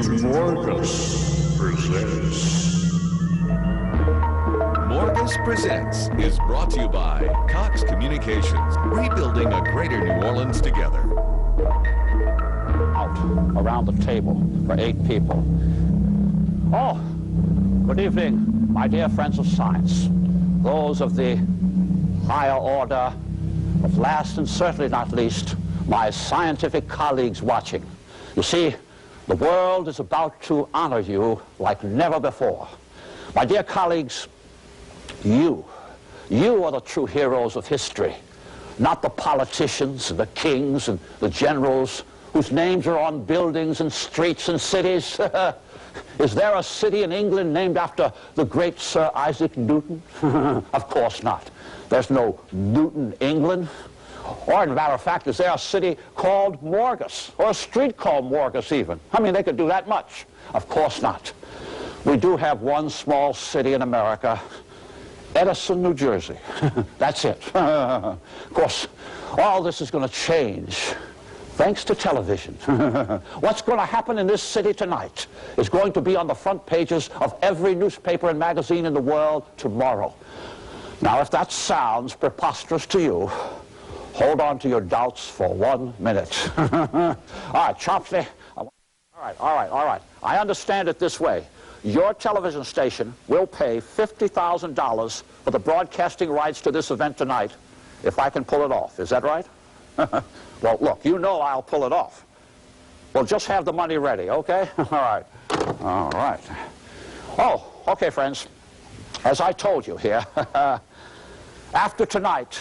to Morgus Presents. Morgus Presents is brought to you by Cox Communications, rebuilding a greater New Orleans together. Out around the table for 8 people. Oh, good evening, my dear friends of science, those of the higher order, but last and certainly not least, my scientific colleagues watching. You see, the world is about to honor you like never before. My dear colleagues, you are the true heroes of history, not the politicians and the kings and the generals whose names are on buildings and streets and cities. Is there a city in England named after the great Sir Isaac Newton? Of course not. There's no Newton, England. Or, as a matter of fact, is there a city called Morgus, or a street called Morgus even? I mean, they could do that much. Of course not. We do have one small city in America, Edison, New Jersey. That's it. Of course, all this is going to change thanks to television. What's going to happen in this city tonight is going to be on the front pages of every newspaper and magazine in the world tomorrow. Now, if that sounds preposterous to you, hold on to your doubts for 1 minute. All right, Chopsley. All right. I understand it this way. Your television station will pay $50,000 for the broadcasting rights to this event tonight if I can pull it off. Is that right? Well, look, you know I'll pull it off. Well, just have the money ready, okay? All right. Oh, okay, friends. As I told you here, after tonight,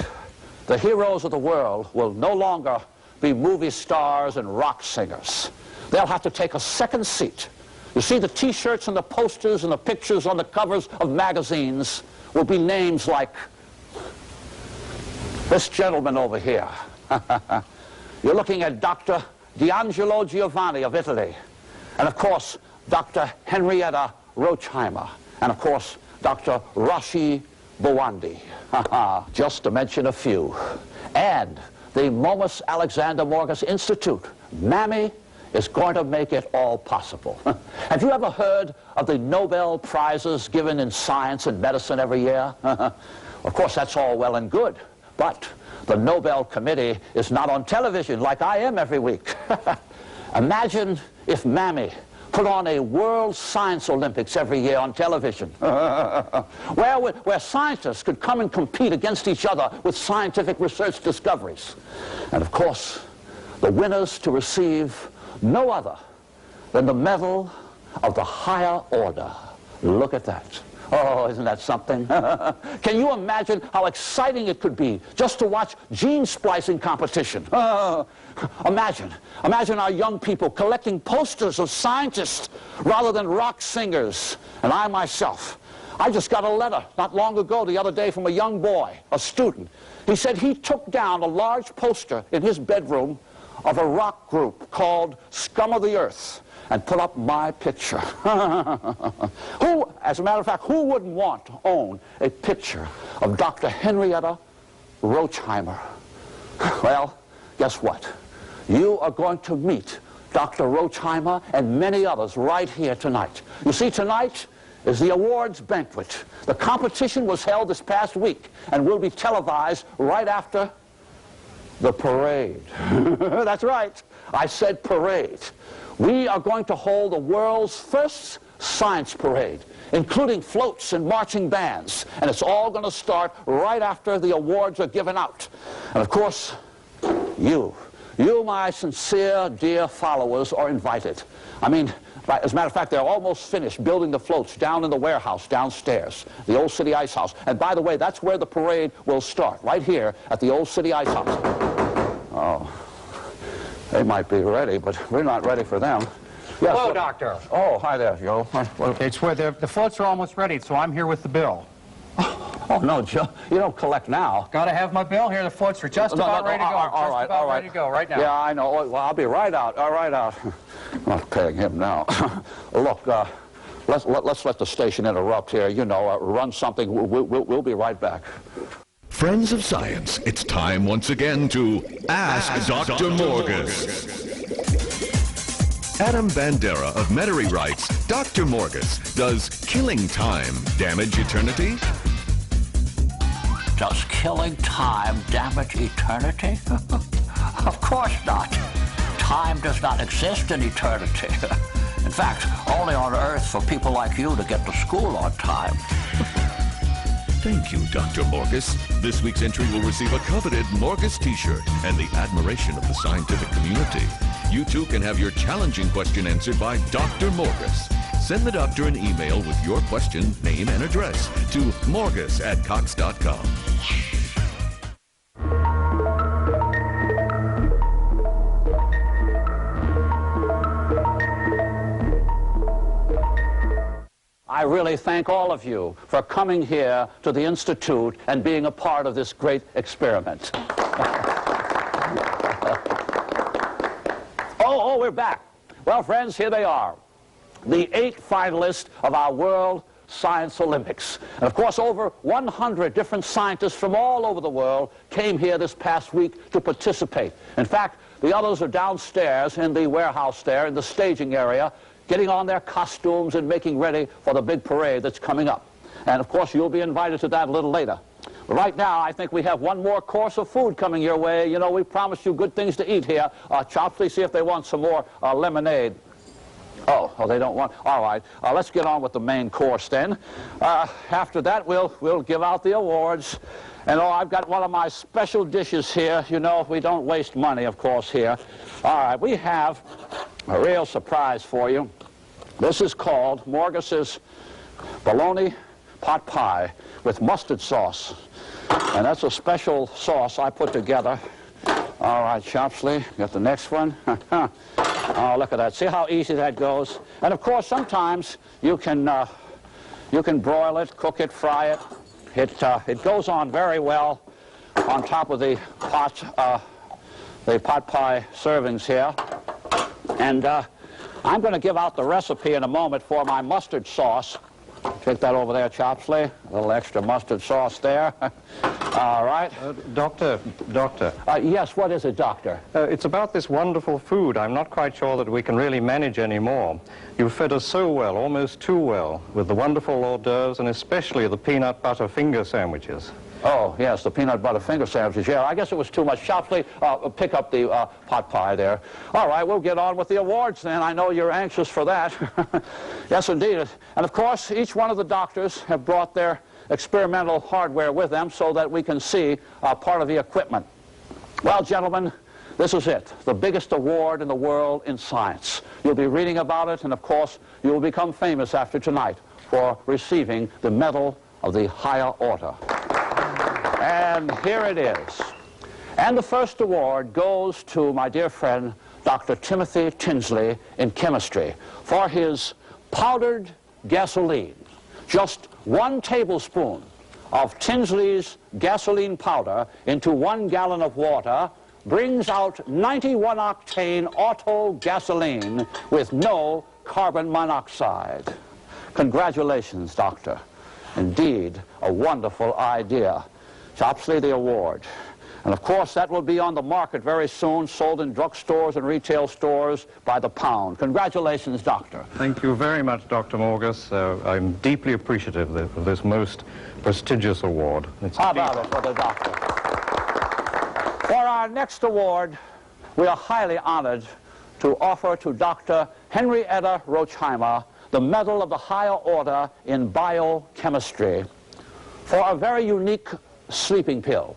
the heroes of the world will no longer be movie stars and rock singers. They'll have to take a second seat. You see, the T-shirts and the posters and the pictures on the covers of magazines will be names like this gentleman over here. You're looking at Dr. D'Angelo Giovanni of Italy, and of course, Dr. Henrietta Rochheimer, and of course, Dr. Rashi Bawandi, just to mention a few. And the Momus Alexander Morgus Institute, MAMI, is going to make it all possible. Have you ever heard of the Nobel Prizes given in science and medicine every year? Of course, that's all well and good, but the Nobel Committee is not on television like I am every week. Imagine if MAMI put on a World Science Olympics every year on television, where scientists could come and compete against each other with scientific research discoveries. And of course, the winners to receive no other than the Medal of the Higher Order. Look at that. Oh, isn't that something? Can you imagine how exciting it could be just to watch gene splicing competition? Imagine our young people collecting posters of scientists rather than rock singers. And I myself, I just got a letter not long ago, the other day, from a young boy, a student. He said he took down a large poster in his bedroom of a rock group called Scum of the Earth and put up my picture. Who, as a matter of fact, who wouldn't want to own a picture of Dr. Henrietta Rochheimer? Well, guess what? You are going to meet Dr. Rochheimer and many others right here tonight. You see, tonight is the awards banquet. The competition was held this past week and will be televised right after the parade. That's right. I said parade. We are going to hold the world's first science parade, including floats and marching bands. And it's all going to start right after the awards are given out. And of course, you, my sincere, dear followers, are invited. I mean, as a matter of fact, they're almost finished building the floats down in the warehouse downstairs, the Old City Ice House. And by the way, that's where the parade will start, right here at the Old City Ice House. Oh, they might be ready, but we're not ready for them. Yes, hello, Doctor. Oh, hi there, Joe. It's where the floats are almost ready, so I'm here with the bill. Oh, no, Joe, you don't collect now. Got to have my bill here. The floats are just about ready to go. All right. Ready to go right now. Yeah, I know. Well, I'll be right out. All right out. I'm not paying him now. Look, let's let the station interrupt here. You know, run something. We'll be right back. Friends of science, it's time once again to Ask Dr. Morgus. Adam Bandera of Metairie writes, Dr. Morgus, does killing time damage eternity? Does killing time damage eternity? Of course not. Time does not exist in eternity. In fact, only on Earth for people like you to get to school on time. Thank you, Dr. Morgus. This week's entry will receive a coveted Morgus t-shirt and the admiration of the scientific community. You too can have your challenging question answered by Dr. Morgus. Send the doctor an email with your question, name, and address to morgus@cox.com. I really thank all of you for coming here to the Institute and being a part of this great experiment. Oh, we're back. Well, friends, here they are. The 8 finalists of our World Science Olympics. And of course, over 100 different scientists from all over the world came here this past week to participate. In fact, the others are downstairs in the warehouse there in the staging area, getting on their costumes and making ready for the big parade that's coming up. And of course, you'll be invited to that a little later. But right now, I think we have one more course of food coming your way. You know, we promised you good things to eat here. Chopsley, see if they want some more lemonade. Oh, they don't want. All right, let's get on with the main course then. After that, we'll give out the awards. And I've got one of my special dishes here. You know, we don't waste money, of course, here. All right, we have a real surprise for you. This is called Morgus's bologna pot pie with mustard sauce. And that's a special sauce I put together. All right, Chopsley, got the next one. Oh, look at that. See how easy that goes? And of course, sometimes you can broil it, cook it, fry it. It goes on very well on top of the pot pie servings here. And I'm going to give out the recipe in a moment for my mustard sauce. Take that over there, Chopsley. A little extra mustard sauce there. All right. Doctor. Yes, what is it, Doctor? It's about this wonderful food. I'm not quite sure that we can really manage anymore. You fed us so well, almost too well, with the wonderful hors d'oeuvres and especially the peanut butter finger sandwiches. Oh, yes, the peanut butter finger sandwiches. Yeah, I guess it was too much. Chopsley, pick up the pot pie there. All right, we'll get on with the awards then. I know you're anxious for that. Yes, indeed. And of course, each one of the doctors have brought their experimental hardware with them so that we can see part of the equipment. Well, gentlemen, this is it, the biggest award in the world in science. You'll be reading about it, and of course, you will become famous after tonight for receiving the Medal of the Higher Order. And here it is. And the first award goes to my dear friend, Dr. Timothy Tinsley in chemistry, for his powdered gasoline. Just 1 tablespoon of Tinsley's gasoline powder into 1 gallon of water brings out 91 octane auto gasoline with no carbon monoxide. Congratulations, Doctor. Indeed, a wonderful idea. Chopsley, the award. And of course, that will be on the market very soon, sold in drugstores and retail stores by the pound. Congratulations, Doctor. Thank you very much, Dr. Morgus. I'm deeply appreciative of this most prestigious award. How about it for the doctor? For our next award, we are highly honored to offer to Dr. Henrietta Rochheimer the Medal of the Higher Order in Biochemistry for a very unique sleeping pill.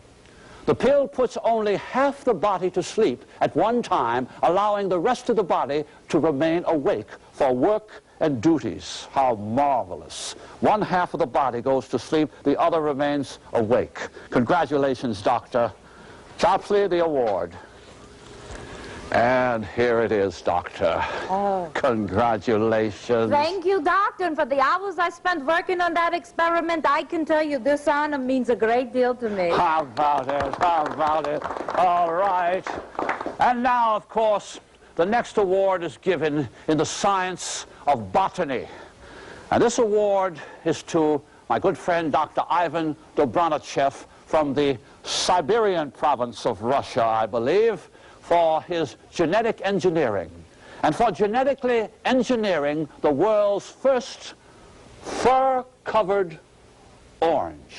The pill puts only half the body to sleep at one time, allowing the rest of the body to remain awake for work and duties. How marvelous. 1/2 of the body goes to sleep, the other remains awake. Congratulations, Doctor. Chopsley, the award. And here it is, Doctor. Oh. Congratulations. Thank you, Doctor. And for the hours I spent working on that experiment, I can tell you this honor means a great deal to me. How about it? How about it? All right. And now, of course, the next award is given in the science of botany. And this award is to my good friend, Dr. Ivan Dobranachev from the Siberian province of Russia, I believe, for his genetic engineering. and for genetically engineering the world's first fur-covered orange.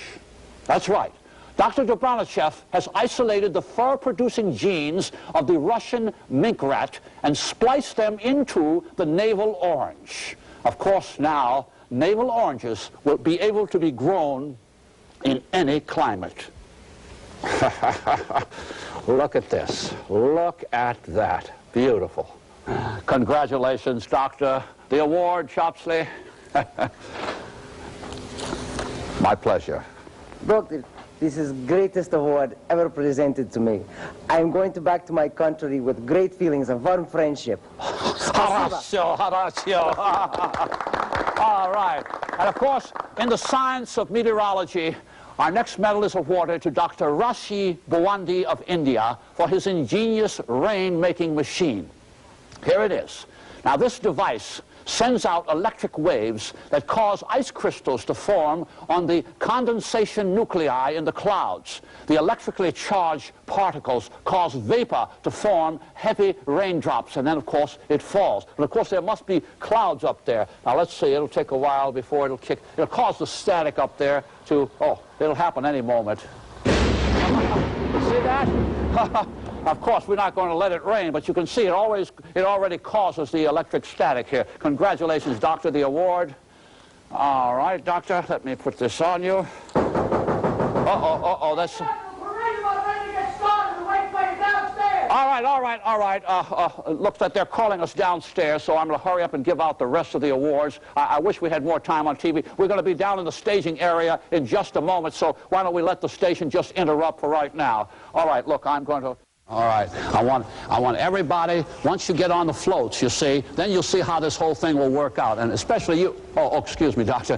That's right. Dr. Dobranichev has isolated the fur-producing genes of the Russian mink rat and spliced them into the navel orange. Of course, now, navel oranges will be able to be grown in any climate. Look at this. Look at that. Beautiful. Congratulations, Doctor. The award, Chopsley. My pleasure. Doctor, this is the greatest award ever presented to me. I am going back to my country with great feelings of warm friendship. Horatio, Horatio. All right. And of course, in the science of meteorology, our next medal is awarded to Dr. Rashi Bwandi of India for his ingenious rain-making machine. Here it is. Now, this device sends out electric waves that cause ice crystals to form on the condensation nuclei in the clouds. The electrically charged particles cause vapor to form heavy raindrops, and then, of course, it falls. But, of course, there must be clouds up there. Now, let's see. It'll take a while before it'll kick. It'll cause the static up there to, oh, it'll happen any moment. See that? Of course, we're not going to let it rain, but you can see it already causes the electric static here. Congratulations, Doctor, the award. All right, Doctor, let me put this on you. That's... All right. Looks like they're calling us downstairs, so I'm going to hurry up and give out the rest of the awards. I wish we had more time on TV. We're going to be down in the staging area in just a moment, so why don't we let the station just interrupt for right now? All right, look, I'm going to... All right, I want everybody, once you get on the floats, you see, then you'll see how this whole thing will work out, and especially you. Oh, excuse me, Doctor.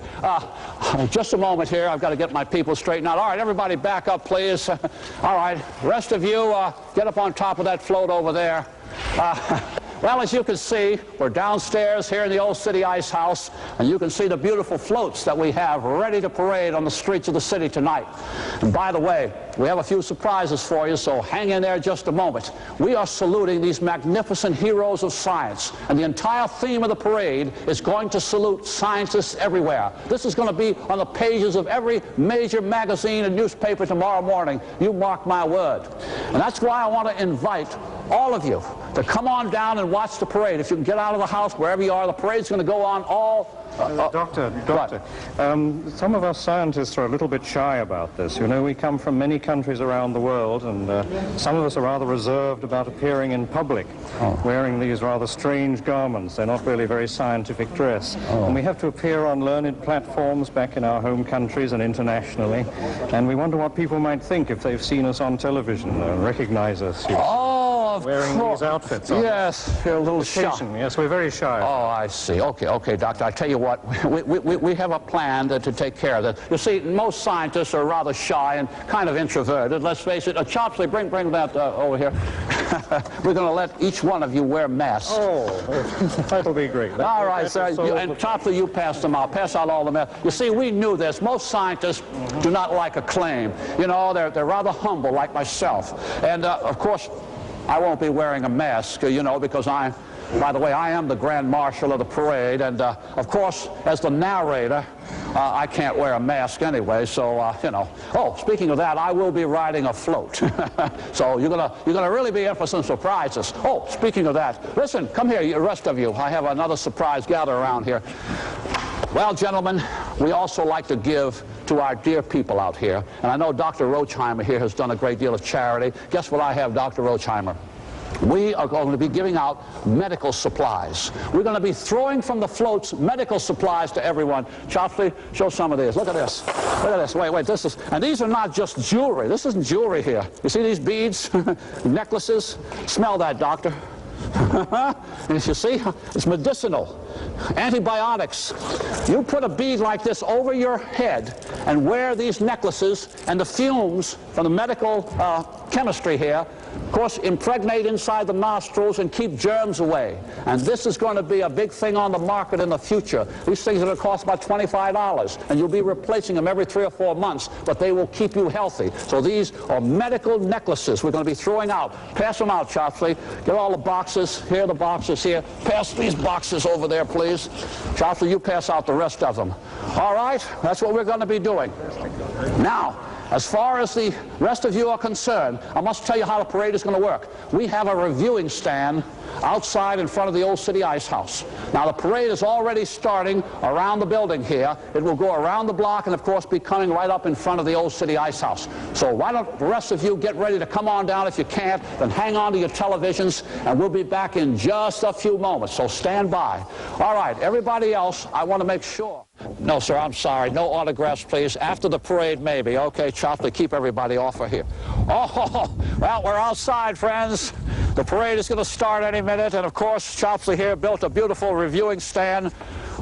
Just a moment here. I've got to get my people straightened out. All right, everybody back up, please. All right, rest of you, get up on top of that float over there. Well, as you can see, we're downstairs here in the Old City Ice House, and you can see the beautiful floats that we have ready to parade on the streets of the city tonight. And by the way, we have a few surprises for you, so hang in there just a moment. We are saluting these magnificent heroes of science, and the entire theme of the parade is going to salute scientists everywhere. This is going to be on the pages of every major magazine and newspaper tomorrow morning. You mark my word. And that's why I want to invite all of you to come on down and watch the parade. If you can get out of the house, wherever you are, the parade's going to go on all... Doctor, some of us scientists are a little bit shy about this. You know, we come from many countries around the world, and some of us are rather reserved about appearing in public, wearing these rather strange garments. They're not really very scientific dress. And we have to appear on learned platforms back in our home countries and internationally, and we wonder what people might think if they've seen us on television and recognize us. Wearing these outfits. Yes, you're a little shy. Yes, we're very shy. Oh, I see. Okay, Doctor, I tell you what, we have a plan to take care of that. You see, most scientists are rather shy and kind of introverted. Let's face it. Chopsley, bring that over here. We're going to let each one of you wear masks. Oh, that'll be great. All right, sir. And Chopsley, you pass them out. Pass out all the masks. You see, we knew this. Most scientists do not like acclaim. You know, they're rather humble, like myself. And, of course, I won't be wearing a mask, you know, because by the way, I am the Grand Marshal of the parade, and of course, as the narrator, I can't wear a mask anyway, so, you know. Oh, speaking of that, I will be riding a float. So you're gonna really be in for some surprises. Oh, speaking of that, listen, come here, the rest of you. I have another surprise gather around here. Well, gentlemen, we also like to give to our dear people out here. And I know Dr. Rochheimer here has done a great deal of charity. Guess what I have, Dr. Rochheimer? We are going to be giving out medical supplies. We're going to be throwing from the floats medical supplies to everyone. Chopsley, show some of these. Look at this. Look at this. Wait, this is, and these are not just jewelry. This isn't jewelry here. You see these beads, necklaces? Smell that, doctor. And as you see, it's medicinal. Antibiotics. You put a bead like this over your head and wear these necklaces, and the fumes from the medical chemistry here, of course, impregnate inside the nostrils and keep germs away. And this is going to be a big thing on the market in the future. These things are going to cost about $25, and you'll be replacing them every 3 or 4 months, but they will keep you healthy. So these are medical necklaces we're going to be throwing out. Pass them out, Chopsley. Get all the boxes. Here are the boxes here. Pass these boxes over there, please. Chopsley, you pass out the rest of them. All right, that's what we're going to be doing. Now, as far as the rest of you are concerned, I must tell you how the parade is going to work. We have a reviewing stand outside in front of the Old City Ice House. Now, the parade is already starting around the building here. It will go around the block and, of course, be coming right up in front of the Old City Ice House. So why don't the rest of you get ready to come on down. If you can't, then hang on to your televisions, and we'll be back in just a few moments. So stand by. All right, everybody else, I want to make sure. No, sir, I'm sorry. No autographs, please. After the parade, maybe. Okay, Chopsley, keep everybody off of here. Oh, well, we're outside, friends. The parade is going to start any minute, and of course, Chopsley here built a beautiful reviewing stand.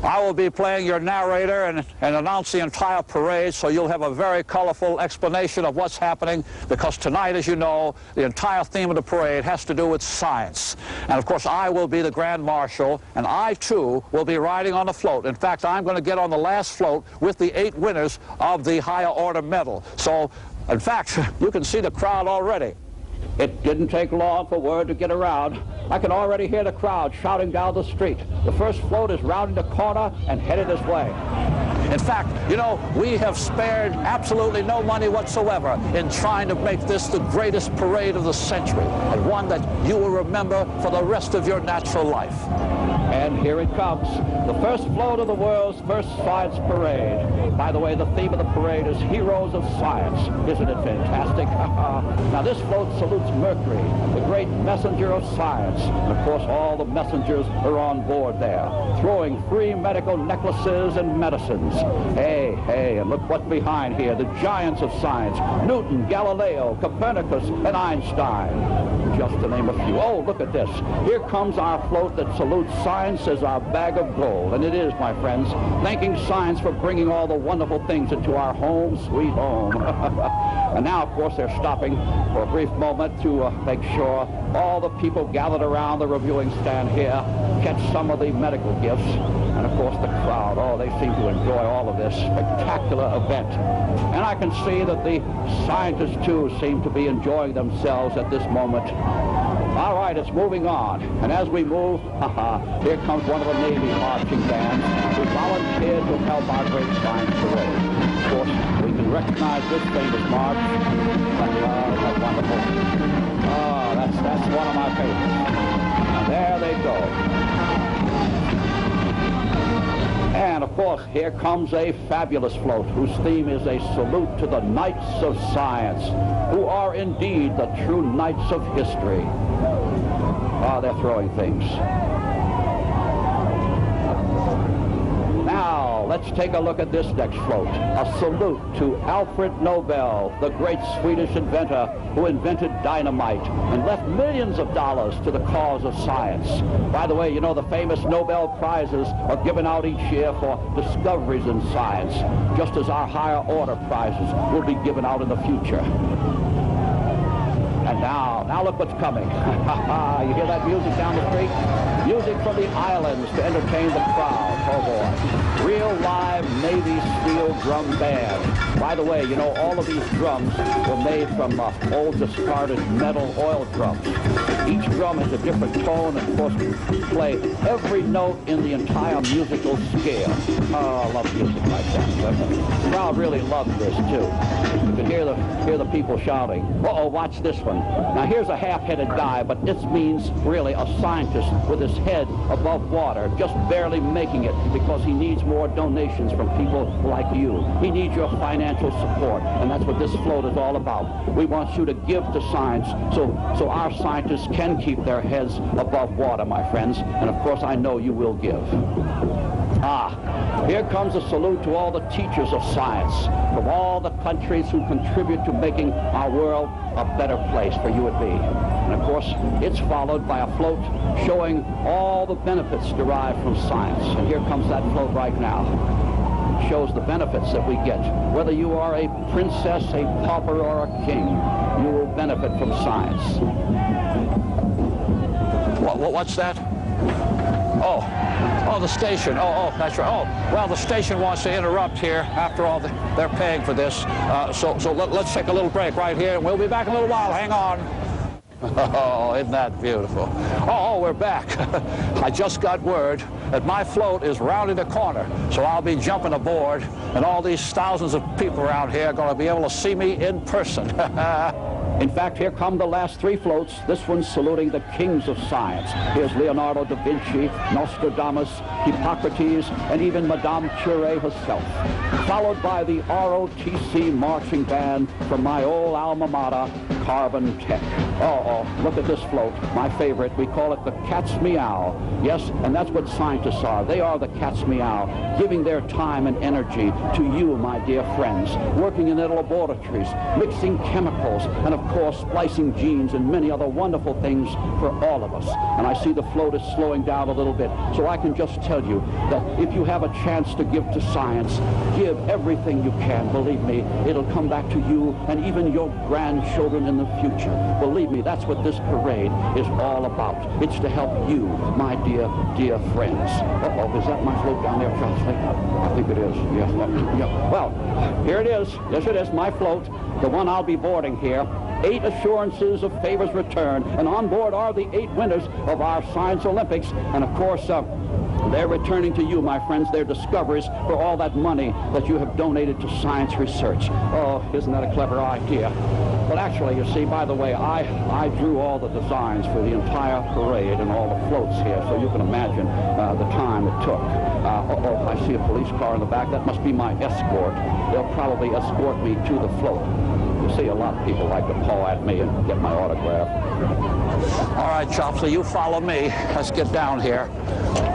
I will be playing your narrator and announce the entire parade, so you'll have a very colorful explanation of what's happening, because tonight, as you know, the entire theme of the parade has to do with science. And of course, I will be the Grand Marshal, and I, too, will be riding on the float. In fact, I'm going to get on the last float with the 8 winners of the higher order medal. So, in fact, you can see the crowd already. It didn't take long for word to get around. I can already hear the crowd shouting down the street. The first float is rounding the corner and headed this way. In fact, you know, we have spared absolutely no money whatsoever in trying to make this the greatest parade of the century, and one that you will remember for the rest of your natural life. And here it comes, the first float of the world's first science parade. By the way, the theme of the parade is Heroes of Science. Isn't it fantastic? Now, this float salutes Mercury, the great messenger of science. And of course, all the messengers are on board there, throwing free medical necklaces and medicines. Hey, and look what's behind here, the giants of science, Newton, Galileo, Copernicus, and Einstein, just to name a few. Oh, look at this. Here comes our float that salutes science as our bag of gold. And it is, my friends, thanking science for bringing all the wonderful things into our home, sweet home. And now, of course, they're stopping for a brief moment to make sure all the people gathered around the reviewing stand here catch some of the medical gifts. And, of course, the crowd, oh, they seem to enjoy all of this spectacular event. And I can see that the scientists, too, seem to be enjoying themselves at this moment. All right, it's moving on. And as we move, here comes one of the Navy marching bands who volunteered to help our great science parade. Of course, we can recognize this famous march. That's wonderful. Oh, that's one of my favorites. And there they go. And, of course, here comes a fabulous float whose theme is a salute to the Knights of Science, who are indeed the true knights of history. Oh, they're throwing things. Now, let's take a look at this next float. A salute to Alfred Nobel, the great Swedish inventor who invented dynamite and left millions of dollars to the cause of science. By the way, you know, the famous Nobel Prizes are given out each year for discoveries in science, just as our higher order prizes will be given out in the future. And now look what's coming. You hear that music down the street? Music from the islands to entertain the crowd. Oh, boy. Real live Navy steel drum band. By the way, you know, all of these drums were made from old discarded metal oil drums. Each drum has a different tone and, of course, play every note in the entire musical scale. Oh, I love music like that. The crowd really loves this, too. You can hear the people shouting. Uh-oh, watch this one. Now, here's a half-headed guy, but this means really a scientist with his head above water, just barely making it because he needs more donations from people like you. He needs your financial support, and that's what this float is all about. We want you to give to science so our scientists can keep their heads above water, my friends, and of course I know you will give. Here comes a salute to all the teachers of science from all the countries who contribute to making our world a better place for you and me. And of course, it's followed by a float showing all the benefits derived from science. And here comes that float right now. It shows the benefits that we get. Whether you are a princess, a pauper, or a king, you will benefit from science. What's that? Oh, the station. Oh, that's right. Oh, well, the station wants to interrupt here. After all, they're paying for this. So let's take a little break right here, and we'll be back in a little while. Hang on. Oh, isn't that beautiful? Oh, we're back. I just got word that my float is rounding the corner, so I'll be jumping aboard, and all these thousands of people around here are going to be able to see me in person. In fact, here come the last three floats. This one's saluting the kings of science. Here's Leonardo da Vinci, Nostradamus, Hippocrates, and even Madame Curie herself. Followed by the ROTC marching band from my old alma mater, Carbon Tech. Oh, look at this float, my favorite. We call it the cat's meow. Yes, and that's what scientists are. They are the cat's meow, giving their time and energy to you, my dear friends, working in their laboratories, mixing chemicals, and of course, splicing genes and many other wonderful things for all of us. And I see the float is slowing down a little bit, so I can just tell you that if you have a chance to give to science, give everything you can. Believe me, it'll come back to you and even your grandchildren in the future. Believe me, that's what this parade is all about. It's to help you, my dear, dear friends. Uh-oh, is that my float down there, Chopsley? I think it is. Yes. Yeah. Well, here it is. Yes, it is, my float, the one I'll be boarding here. 8 assurances of favors returned, and on board are the 8 winners of our Science Olympics, and of course, they're returning to you, my friends, their discoveries for all that money that you have donated to science research. Oh, isn't that a clever idea? But actually, you see, by the way, I drew all the designs for the entire parade and all the floats here, so you can imagine the time it took. Oh, I see a police car in the back. That must be my escort. They'll probably escort me to the float. You see, a lot of people like to paw at me and get my autograph. All right, Chopsley, you follow me. Let's get down here.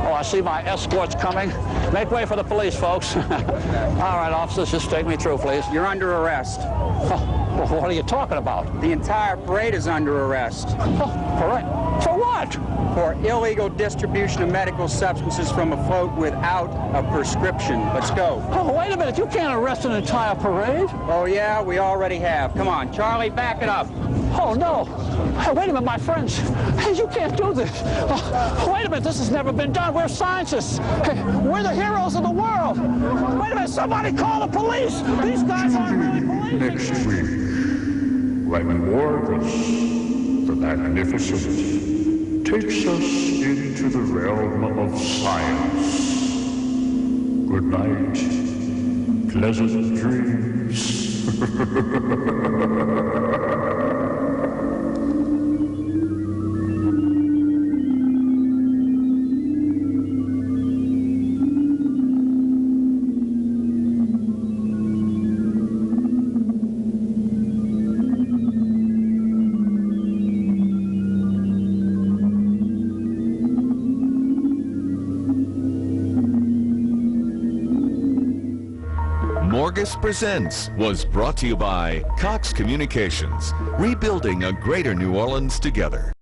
Oh, I see my escort's coming. Make way for the police, folks. All right, officers, just take me through, please. You're under arrest. Oh, what are you talking about? The entire parade is under arrest. Oh, parade? For what? For illegal distribution of medical substances from a float without a prescription. Let's go. Oh, wait a minute. You can't arrest an entire parade. Oh, yeah, we already have. Come on, Charlie, back it up. Oh, no. Hey, wait a minute, my friends. Hey, you can't do this. Oh, wait a minute. This has never been done. We're scientists. Hey, we're the heroes of the world. Wait a minute. Somebody call the police. These guys aren't really police. Next week, when Morgus the Magnificent takes us into the realm of science. Good night. Pleasant dreams. Morgus Presents was brought to you by Cox Communications, rebuilding a greater New Orleans together.